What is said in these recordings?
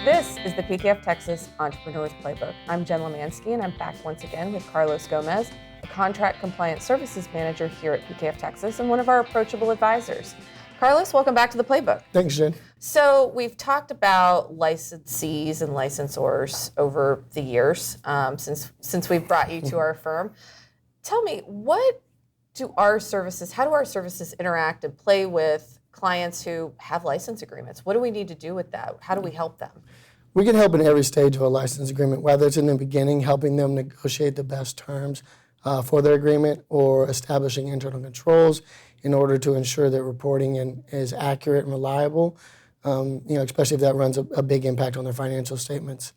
This is the PKF Texas Entrepreneurs Playbook. I'm Jen Lemansky, and I'm back once again with Carlos Gomez, a Contract Compliance Services Manager here at PKF Texas and one of our approachable advisors. Carlos, welcome back to the Playbook. Thanks, Jen. So we've talked about licensees and licensors over the years since we've brought you to our firm. Tell me, how do our services interact and play with clients who have license agreements? What do we need to do with that? How do we help them? We can help in every stage of a license agreement, whether it's in the beginning, helping them negotiate the best terms for their agreement, or establishing internal controls in order to ensure that reporting is accurate and reliable, especially if that runs a big impact on their financial statements.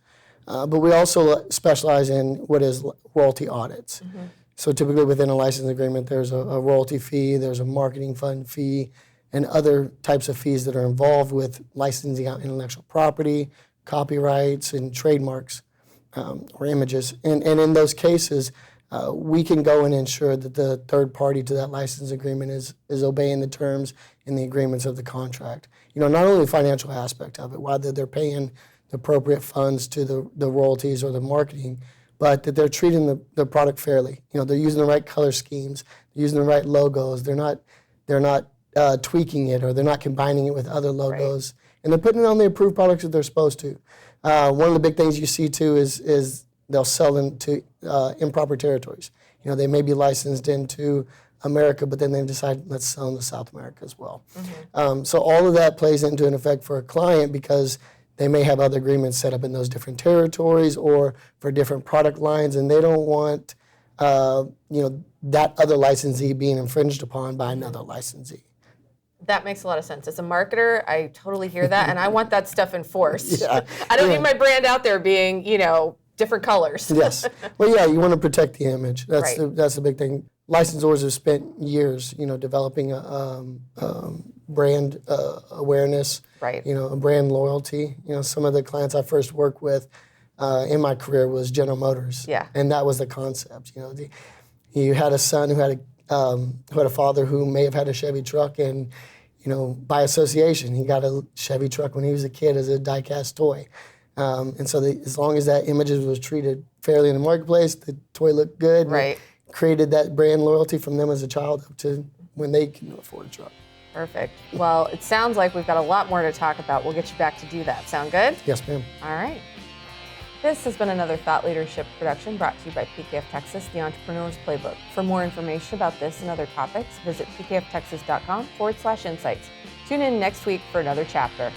But we also specialize in what is royalty audits. Mm-hmm. So typically within a license agreement, there's a royalty fee, there's a marketing fund fee, and other types of fees that are involved with licensing out intellectual property, copyrights, and trademarks or images. And in those cases, we can go and ensure that the third party to that license agreement is obeying the terms and the agreements of the contract. Not only the financial aspect of it, whether they're paying the appropriate funds to the royalties or the marketing, but that they're treating the product fairly. They're using the right color schemes, they're using the right logos. They're not tweaking it, or they're not combining it with other logos, right. And they're putting it on the approved products that they're supposed to. One of the big things you see too is they'll sell into improper territories. They may be licensed into America, but then they decide, let's sell into South America as well. Mm-hmm. So all of that plays into an effect for a client, because they may have other agreements set up in those different territories or for different product lines, and they don't want that other licensee being infringed upon by another licensee. That makes a lot of sense. As a marketer, I totally hear that, and I want that stuff enforced. Yeah. I don't need my brand out there being, different colors. Yes. Well, yeah, you want to protect the image. That's right. That's the big thing. Licensors have spent years, developing a brand awareness, right. A brand loyalty. Some of the clients I first worked with in my career was General Motors. Yeah. And that was the concept. You had a son who had a father who may have had a Chevy truck, and by association, he got a Chevy truck when he was a kid as a die-cast toy. And so as long as that image was treated fairly in the marketplace, the toy looked good, right. Created that brand loyalty from them as a child up to when they can afford a truck. Perfect. Well, it sounds like we've got a lot more to talk about. We'll get you back to do that. Sound good? Yes, ma'am. All right. This has been another Thought Leadership production brought to you by PKF Texas, the Entrepreneur's Playbook. For more information about this and other topics, visit pkftexas.com/insights. Tune in next week for another chapter.